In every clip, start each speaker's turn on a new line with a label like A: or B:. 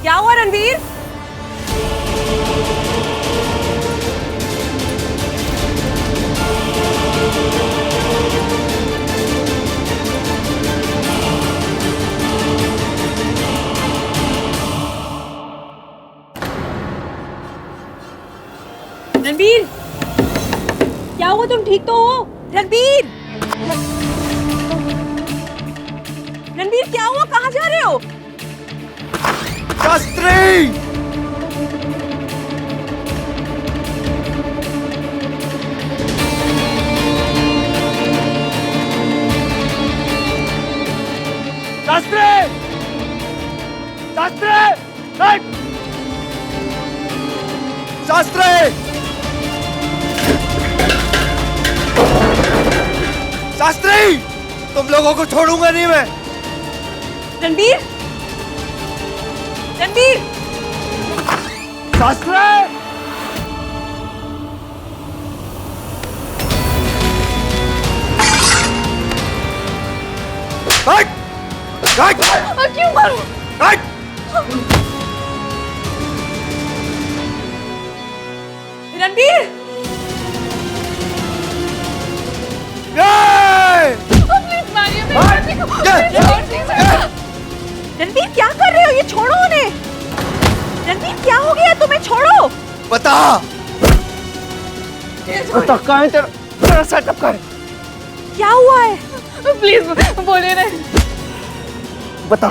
A: क्या हुआ रणवीर? रणवीर, क्या हुआ? तुम ठीक तो हो? रणवीर, रणवीर क्या हुआ? कहाँ जा रहे हो?
B: शास्त्री! शास्त्री! शास्त्री! हट! शास्त्री! शास्त्री! तुम लोगों को छोड़ूंगा नहीं मैं।
A: रणवीर, रणवीर!
B: शास्त्री! हट! हट!
A: क्यों मारो?
B: हट!
A: रणवीर! प्लीज मारिए रणवीर, क्या कर रहे हो? ये छोड़ो उन्हें। रणवीर, क्या हो गया तुम्हें? छोड़ो।
B: बता कहाँ है तेरा सेटअप? कर
A: क्या हुआ है? प्लीज बोले ना।
B: बता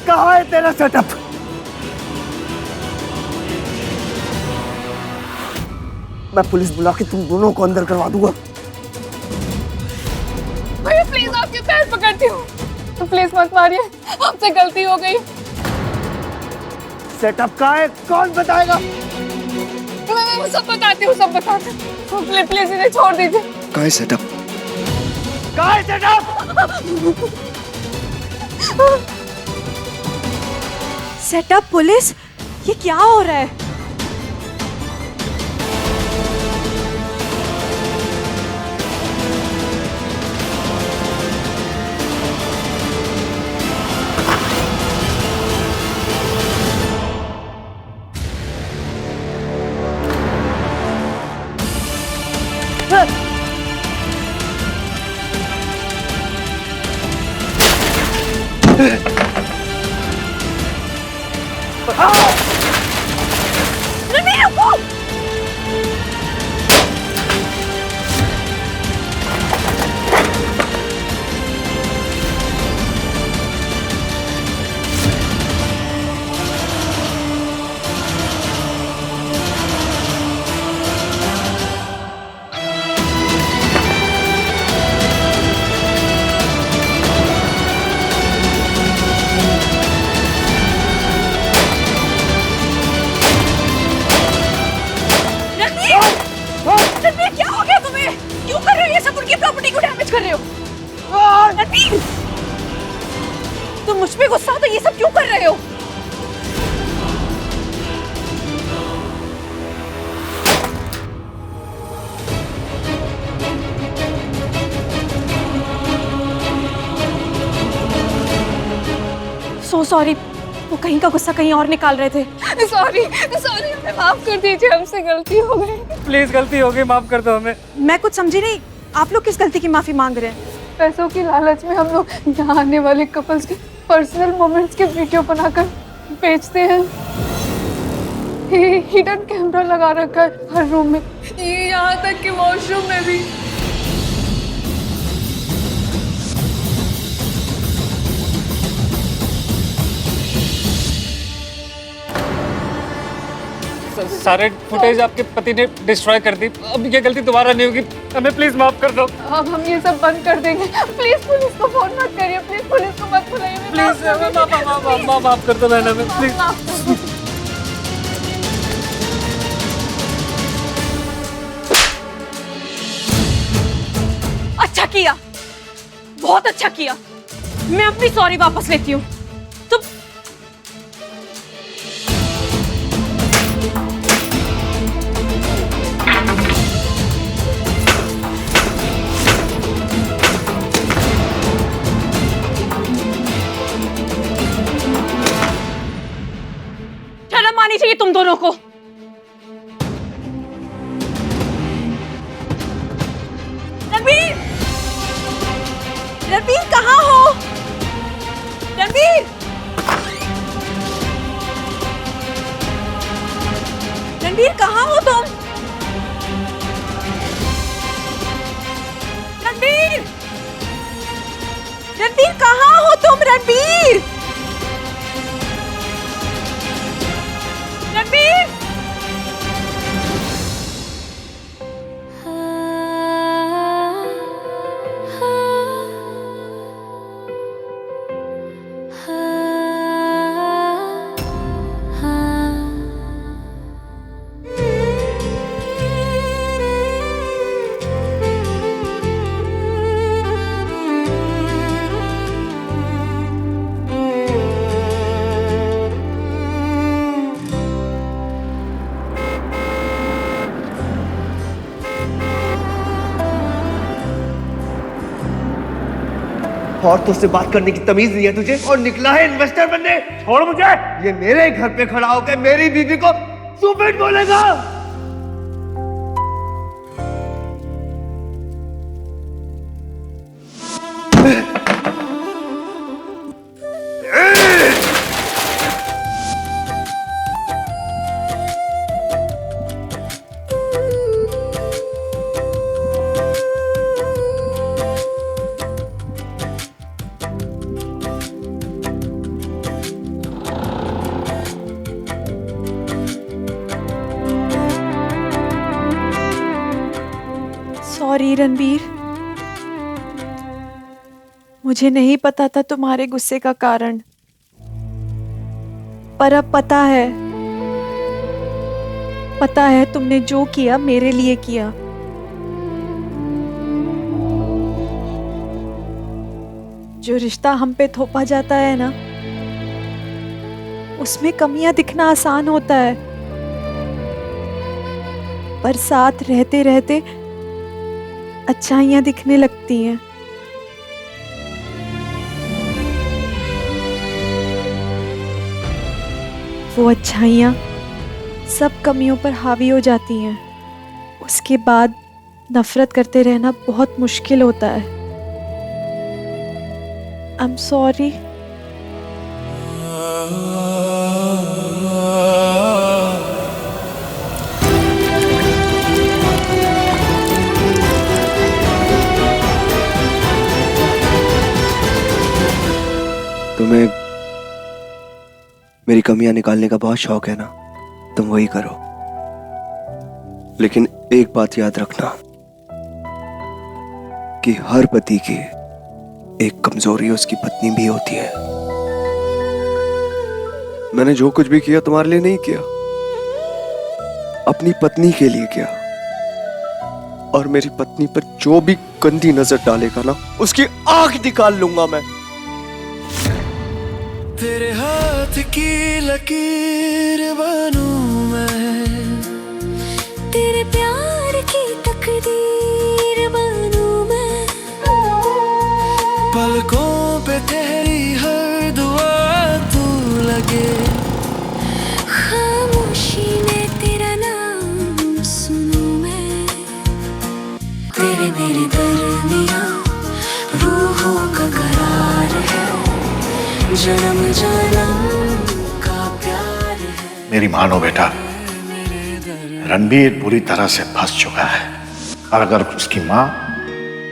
B: कहाँ है तेरा सेटअप? मैं पुलिस बुला के तुम दोनों को अंदर करवा दूंगा।
A: भैया प्लीज आपके पैर पकड़ती हूँ, तो प्लीज मत मारिए, आपसे गलती हो गई।
B: सेटअप कहाँ है? कौन बताएगा?
A: मैं सब बताती हूँ, सब बताती हूँ। प्लीज इन्हें छोड़ दीजिए।
B: कहाँ है सेटअप? कहाँ है सेटअप?
A: सेटअप? पुलिस? ये क्या हो रहा है? रणवीर, रुको! रणवीर, क्या हो गया तुम्हें? क्यों कर रहे हो ये सब? उनकी प्रॉपर्टी को डैमेज कर रहे हो। रणवीर, तुम मुझ पे गुस्सा हो तो ये सब क्यों कर रहे हो? सो सॉरी, वो कहीं का गुस्सा कहीं और निकाल रहे थे। सॉरी, हमें माफ कर दीजिए, हमसे गलती हो गई।
C: प्लीज गलती हो गई, माफ कर दो हमें।
A: मैं कुछ समझी नहीं, आप लोग किस गलती की माफी मांग रहे हैं?
D: पैसों की लालच में हम लोग यहाँ आने वाले कपल्स के पर्सनल मोमेंट्स के वीडियो बनाकर बेचते हैं। हिडन कैमरा लगा रखा है हर रूम में, ये यहाँ तक कि वॉशरूम में भी।
C: सारे फुटेज आपके पति ने डिस्ट्रॉय कर दी। अब ये गलती दोबारा नहीं होगी, हमें प्लीज माफ कर दो।
D: अब हम ये सब बंद कर देंगे। प्लीज पुलिस को फोन मत करिए, प्लीज पुलिस को मत बुलाइए।
C: प्लीज माफ कर दो बहन, हमें प्लीज।
A: अच्छा किया, बहुत अच्छा किया। मैं अपनी सॉरी वापस लेती हूँ। तुम चाहिए तुम दोनों को? रणबीर, रणबीर कहाँ हो? रणबीर, रणबीर कहाँ हो तुम? रणबीर, रणबीर कहाँ हो तुम? रणबीर, रणबीर।
B: और तुझसे बात करने की तमीज नहीं है तुझे, और निकला है इन्वेस्टर बनने। छोड़ मुझे। ये मेरे घर पे खड़ा होकर मेरी बीवी को स्टूपिड बोलेगा।
A: सॉरी रणबीर, मुझे नहीं पता था तुम्हारे गुस्से का कारण, पर अब पता है तुमने जो किया मेरे लिए किया। जो रिश्ता हम पे थोपा जाता है ना, उसमें कमियां दिखना आसान होता है, पर साथ रहते रहते अच्छाइयां दिखने लगती हैं। वो अच्छाइयां सब कमियों पर हावी हो जाती हैं। उसके बाद नफरत करते रहना बहुत मुश्किल होता है। I am sorry.
B: तुम्हें मेरी कमियां निकालने का बहुत शौक है ना, तुम वही करो। लेकिन एक बात याद रखना कि हर पति की एक कमजोरी उसकी पत्नी भी होती है। मैंने जो कुछ भी किया तुम्हारे लिए नहीं किया, अपनी पत्नी के लिए किया। और मेरी पत्नी पर जो भी गंदी नजर डालेगा ना, उसकी आंख निकाल लूंगा मैं।
E: तेरे हाथ की लकीर बनूं मैं,
F: तेरे प्यार की तकदीर बनूं मैं,
E: पलकों पे तेरी हर दुआ तू लगे,
F: खामोशी में तेरा नाम सुनूं मैं। तेरे मेरे दरमियां रूहों का करार है, जन्म जन्म का प्यार है।
G: मेरी मानो बेटा, रणबीर पूरी तरह से फंस चुका है, और अगर उसकी माँ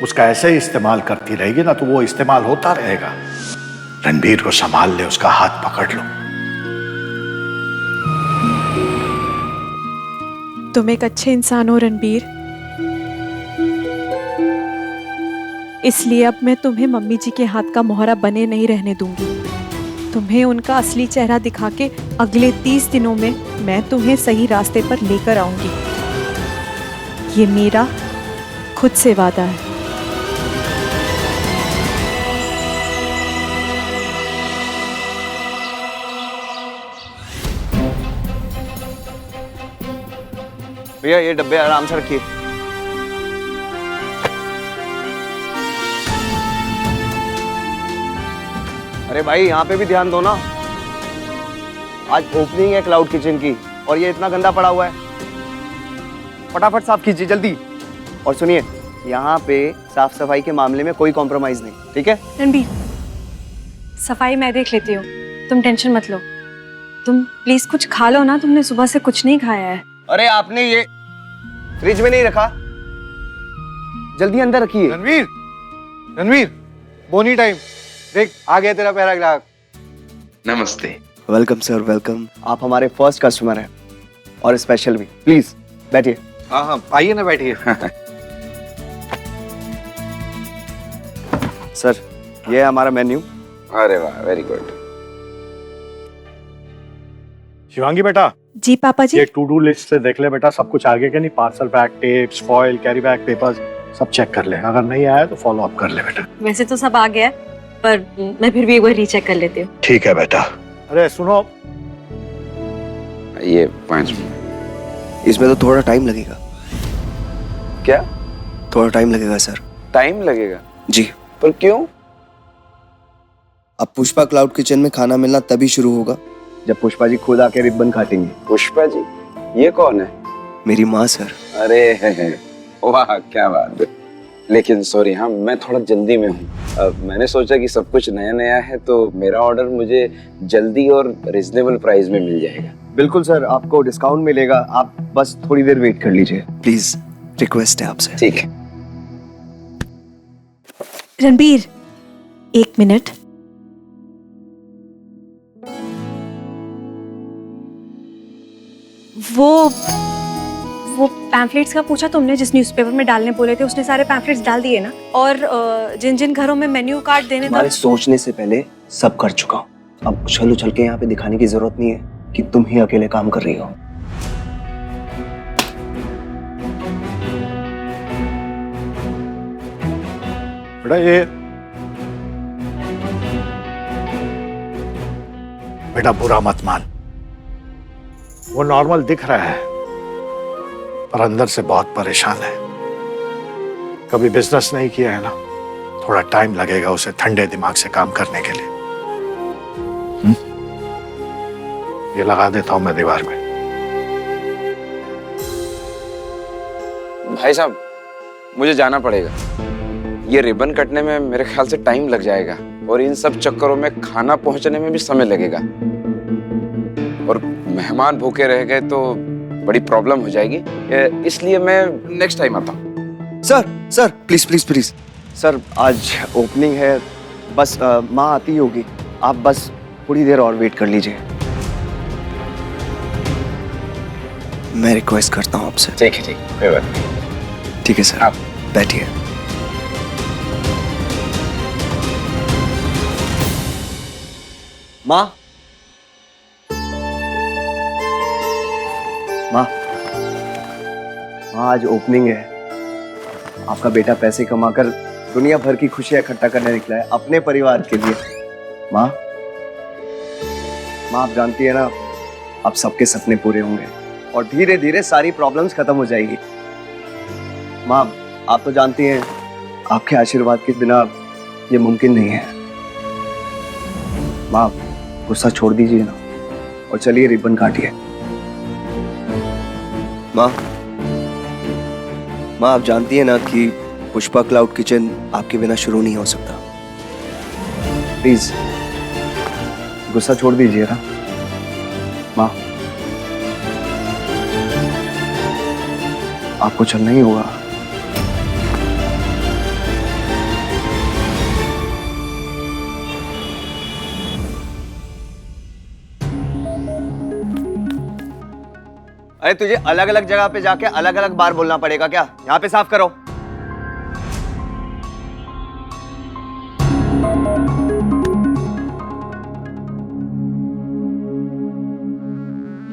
G: उसका ऐसे ही इस्तेमाल करती रहेगी ना, तो वो इस्तेमाल होता रहेगा। रणबीर को संभाल ले, उसका हाथ पकड़ लो।
A: तुम एक अच्छे इंसान हो रणबीर, इसलिए अब मैं तुम्हें मम्मी जी के हाथ का मोहरा बने नहीं रहने दूंगी। तुम्हें उनका असली चेहरा दिखा के अगले 30 दिनों में मैं तुम्हें सही रास्ते पर लेकर आऊंगी। ये मेरा खुद से वादा है।
B: भैया ये डब्बे आराम से रखिए। अरे भाई यहाँ पे भी ध्यान दो ना, आज ओपनिंग है क्लाउड किचन की। और ये इतना गंदा पड़ा हुआ है। फटाफट साफ कीजिए जल्दी। और सुनिए, यहाँ पे साफ सफाई के मामले में कोई कॉम्प्रोमाइज नहीं, ठीक है?
H: रणबीर, सफाई मैं देख लेती हूँ, तुम टेंशन मत लो। तुम प्लीज कुछ खा लो ना, तुमने सुबह से कुछ नहीं खाया है।
B: अरे आपने ये फ्रिज में नहीं रखा, जल्दी अंदर रखिए।
C: रणवीर, रणवीर, बोनी टाइम, देख आ गया तेरा पहला ग्राहक।
I: नमस्ते।
B: Welcome sir, welcome. आप हमारे फर्स्ट कस्टमर हैं और स्पेशल भी। प्लीज बैठिए।
C: हाँ हाँ, आइए ना, बैठिए।
B: सर, ये है हमारा मेन्यू।
I: अरे वाह, वेरी गुड।
G: शिवांगी बेटा,
A: जी पापा जी।
G: ये टू डू लिस्ट से देख ले बेटा, सब कुछ आगे के नहीं, parcel bag, tapes, foil, carry bag, papers सब चेक कर ले। अगर नहीं आया तो फॉलो अप कर ले बेटा।
H: वैसे तो सब आ गया है, पर मैं फिर भी एक बार रीचेक कर लेती हूँ।
G: ठीक है बेटा। अरे सुनो,
I: ये 5 मिनट।
B: इसमें तो थोड़ा टाइम लगेगा।
I: क्या
B: थोड़ा टाइम लगेगा सर।
I: टाइम लगेगा?
B: जी।
I: पर क्यों?
B: अब पुष्पा क्लाउड किचन में खाना मिलना तभी शुरू होगा जब पुष्पा जी खुद आके रिबन काटेंगे।
I: पुष्पा जी? ये कौन है?
B: मेरी माँ सर।
I: अरे वाह, क्या बात है। लेकिन सॉरी, हाँ मैं थोड़ा जल्दी में हूँ। मैंने सोचा कि सब कुछ नया नया है तो मेरा ऑर्डर मुझे जल्दी और रिजनेबल प्राइस में मिल जाएगा।
B: बिल्कुल सर, आपको डिस्काउंट मिलेगा, आप बस थोड़ी देर वेट कर लीजिए प्लीज, रिक्वेस्ट है आपसे।
I: ठीक है।
A: रणबीर, 1 मिनट।
H: वो पैम्फलेट्स का पूछा तुमने, जिस न्यूज़पेपर में डालने बोले थे उसने सारे पैम्फलेट्स डाल दिए ना? और जिन जिन घरों में मेन्यू कार्ड देने
B: हमारे सोचने से पहले सब कर चुका हूँ। अब उछल उछल के यहाँ पे दिखाने की जरूरत नहीं है कि तुम ही अकेले काम कर रही हो।
G: बेटा ये बेटा बुरा मत मान, वो नॉर्मल दिख रहा है पर अंदर से बहुत परेशान है। कभी बिजनेस नहीं किया है ना, थोड़ा टाइम लगेगा उसे ठंडे दिमाग से काम करने के लिए। ये लगा देता हूं मैं दीवार में।
I: भाई साहब, मुझे जाना पड़ेगा। ये रिबन कटने में मेरे ख्याल से टाइम लग जाएगा और इन सब चक्करों में खाना पहुंचने में भी समय लगेगा और मेहमान भूखे रह गए तो बड़ी प्रॉब्लम हो जाएगी, इसलिए मैं नेक्स्ट टाइम आता हूँ।
B: Sir please please please sir, आज ओपनिंग है, बस माँ आती होगी, आप बस थोड़ी देर और वेट कर लीजिए। मैं रिक्वेस्ट करता हूँ आपसे।
I: ठीक है, कोई बात नहीं।
B: ठीक है सर, आप बैठिए। माँ, माँ, आज ओपनिंग है। आपका बेटा पैसे कमाकर दुनिया भर की खुशियां इकट्ठा करने निकला है अपने परिवार के लिए। माँ, आप जानती है ना, अब सबके सपने पूरे होंगे और धीरे धीरे सारी प्रॉब्लम्स खत्म हो जाएगी। माँ, आप तो जानती हैं, आपके आशीर्वाद के बिना ये मुमकिन नहीं है। माँ, गुस्सा छोड़ दीजिए ना और चलिए रिबन काटिए। माँ, आप जानती है ना कि पुष्पा क्लाउड किचन आपके बिना शुरू नहीं हो सकता। प्लीज गुस्सा छोड़ दीजिए ना माँ, आपको चलना ही होगा। अरे तुझे अलग अलग जगह पे जाके अलग अलग बार बोलना पड़ेगा क्या? यहाँ पे साफ करो।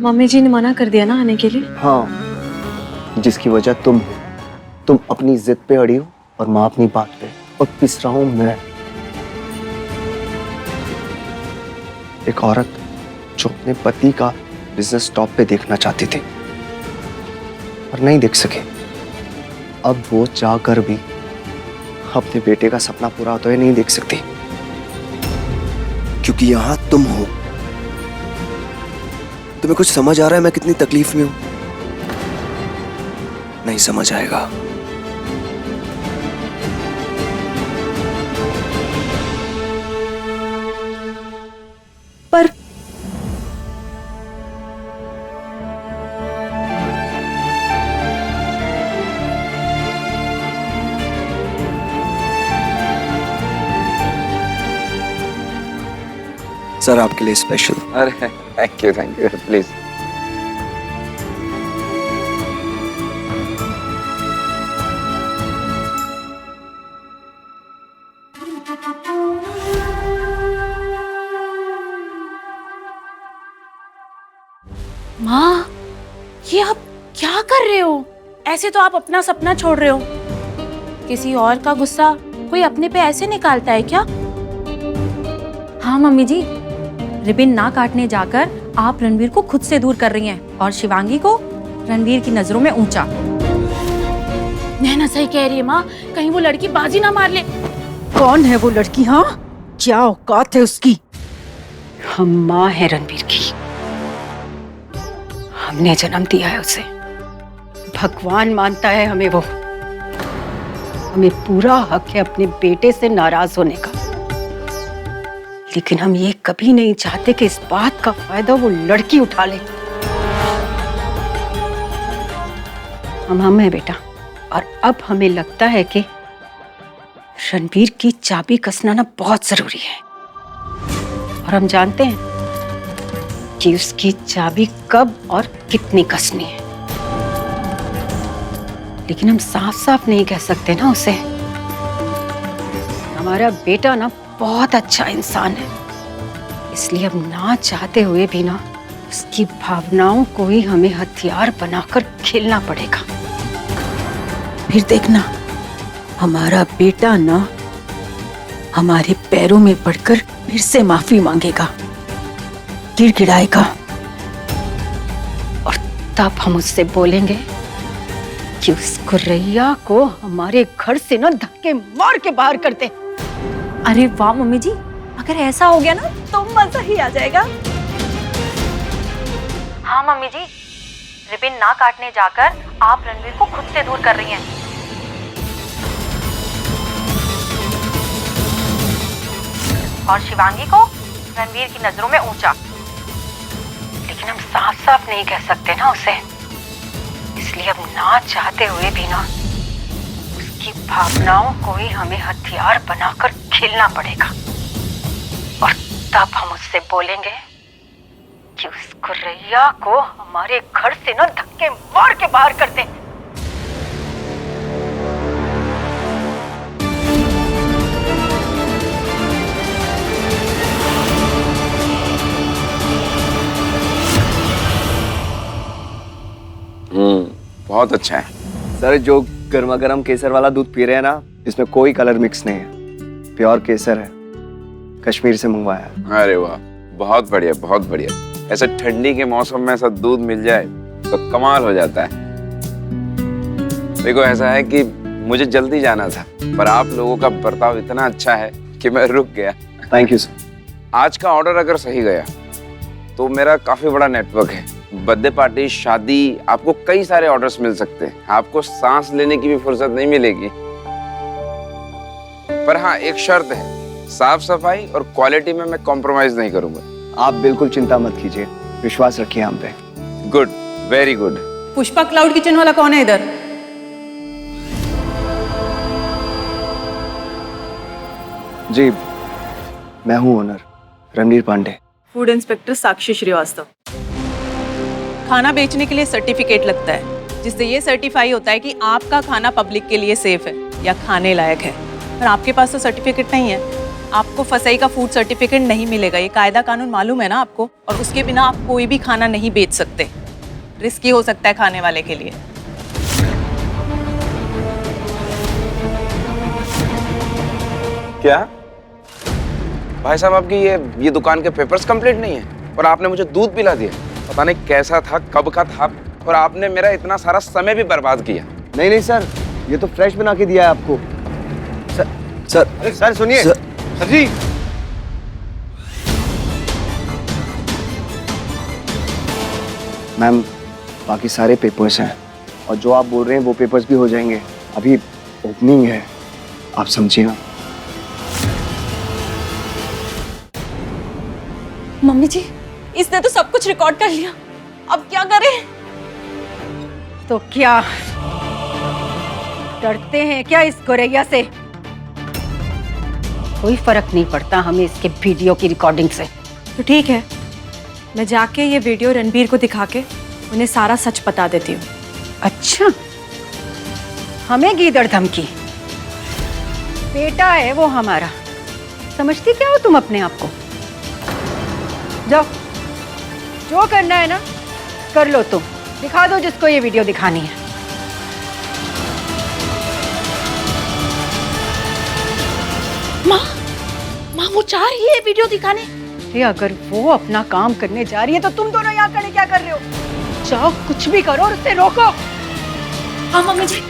H: मम्मी जी ने मना कर दिया ना आने के लिए?
B: हाँ, जिसकी वजह तुम अपनी जिद पे अड़ी हो और माँ अपनी बात पे, और पिस रहा हूं मैं। एक औरत जो अपने पति का बिजनेस टॉप पे देखना चाहती थी और नहीं देख सके, अब वो चाहकर भी अपने बेटे का सपना पूरा होते हुए नहीं देख सकती, क्योंकि यहां तुम हो तुम्हें कुछ समझ आ रहा है मैं कितनी तकलीफ में हूं? नहीं समझ आएगा।
A: पर
B: सर आपके लिए स्पेशल।
I: अरे थैंक यू प्लीज।
J: माँ, ये आप क्या कर रहे हो? ऐसे तो आप अपना सपना छोड़ रहे हो। किसी और का गुस्सा कोई अपने पे ऐसे निकालता है क्या?
H: हाँ मम्मी जी, रिबन ना काटने जाकर आप रणवीर को खुद से दूर कर रही हैं और शिवांगी को रणवीर की नजरों में ऊंचा।
J: नैना सही कह रही है माँ, कहीं वो लड़की बाजी ना मार ले।
A: कौन है वो लड़की? हाँ, क्या औकात है उसकी?
J: हम माँ है रणवीर की, हमने जन्म दिया है उसे। भगवान मानता है हमें वो। हमें पूरा हक है अपने बेटे से नाराज होने का, लेकिन हम ये कभी नहीं चाहते कि इस बात का फायदा वो लड़की उठा ले। हम हैं बेटा, और अब हमें लगता है कि रणवीर की चाबी कसना ना बहुत जरूरी है, और हम जानते हैं कि उसकी चाबी कब और कितनी कसनी है। लेकिन हम साफ साफ नहीं कह सकते ना उसे। हमारा बेटा ना बहुत अच्छा इंसान है, इसलिए अब ना चाहते हुए भी ना उसकी भावनाओं को ही हमें हथियार बनाकर खेलना पड़ेगा। फिर देखना, हमारा बेटा ना हमारे पैरों में पड़कर फिर से माफी मांगेगा, गिड़गिड़ाएगा, और तब हम उससे बोलेंगे कि उस कुर्रैया को हमारे घर से ना धक्के मार के बाहर कर दे।
H: अरे वाह मम्मी जी, अगर ऐसा हो गया ना तो मजा ही आ जाएगा। हाँ मम्मी जी, रिबन ना काटने जाकर आप रणवीर को खुद से दूर कर रही हैं। और शिवांगी को रणवीर की नजरों में ऊंचा। लेकिन हम साफ साफ नहीं कह सकते ना उसे, इसलिए अब ना चाहते हुए भी ना उसकी भावनाओं को ही हमें हथियार बनाकर खेलना पड़ेगा, और तब हम उससे बोलेंगे कि उस कुर्रैया को हमारे घर से ना धक्के मार के बाहर कर दे।
I: बहुत अच्छा है।
B: सर जो गर्मा गर्म केसर वाला दूध पी रहे हैं ना, इसमें कोई कलर मिक्स नहीं है, प्योर केसर है, कश्मीर से मंगवाया है।
I: अरे वाह, बहुत बढ़िया बहुत बढ़िया। ऐसे ठंडी के मौसम में ऐसा दूध मिल जाए तो कमाल हो जाता है। देखो ऐसा है कि मुझे जल्दी जाना था, पर आप लोगों का बर्ताव इतना अच्छा है कि मैं रुक गया।
B: Thank you sir.
I: आज का ऑर्डर अगर सही गया तो मेरा काफी बड़ा नेटवर्क है। बर्थडे पार्टी, शादी, आपको कई सारे ऑर्डर्स मिल सकते हैं। आपको सांस लेने की भी फुर्सत नहीं मिलेगी। पर हाँ, एक शर्त है, साफ सफाई और क्वालिटी में मैं कॉम्प्रोमाइज नहीं करूंगा।
B: आप बिल्कुल चिंता मत कीजिए, विश्वास रखिए हम पे।
I: Good, very good.
J: Pushpa cloud kitchen वाला कौन है इधर?
B: जी, मैं हूँ owner Ranveer Pandey.
K: Food inspector Sakshi Shrivastava. खाना बेचने के लिए सर्टिफिकेट लगता है, जिससे ये सर्टिफाई होता है कि आपका खाना पब्लिक के लिए सेफ है या खाने लायक है। पर आपके पास तो सर्टिफिकेट नहीं है, आपको फसई का फूड सर्टिफिकेट नहीं मिलेगा। ये कायदा कानून मालूम है ना आपको, और उसके बिना आप कोई भी खाना नहीं बेच सकते। रिस्की हो सकता है खाने वाले के लिए।
I: क्या भाई साहब, आपकी ये दुकान के पेपर्स कंप्लीट नहीं है और आपने मुझे दूध पिला दिया? पता नहीं कैसा था, कब का था, और आपने मेरा इतना सारा समय भी बर्बाद किया।
B: नहीं नहीं सर, ये तो फ्रेश बना के दिया है आपको। सर सुनिए।
G: सर जी,
B: मैम बाकी सारे पेपर्स हैं और जो आप बोल रहे हैं वो पेपर्स भी हो जाएंगे। अभी ओपनिंग है, आप समझिए ना।
K: मम्मी जी, इसने तो सब कुछ रिकॉर्ड कर लिया, अब क्या करें?
J: तो क्या डरते हैं क्या इस गोरैया से? कोई फर्क नहीं पड़ता हमें इसके वीडियो की रिकॉर्डिंग से।
A: तो ठीक है, मैं जाके ये वीडियो रणबीर को दिखा के उन्हें सारा सच बता देती हूँ।
J: अच्छा, हमें गीदड़ धमकी? बेटा है वो हमारा, समझती क्या हो तुम अपने आप को? जाओ, जो करना है ना कर लो, तुम दिखा दो जिसको ये वीडियो दिखानी है।
K: माँ वो चाह रही है वीडियो दिखाने।
J: अरे अगर वो अपना काम करने जा रही है तो तुम दोनों यहाँ खड़े क्या कर रहे हो? जाओ, कुछ भी करो और उसे रोको।
K: हाँ मम्मी जी।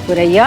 J: गुरैया,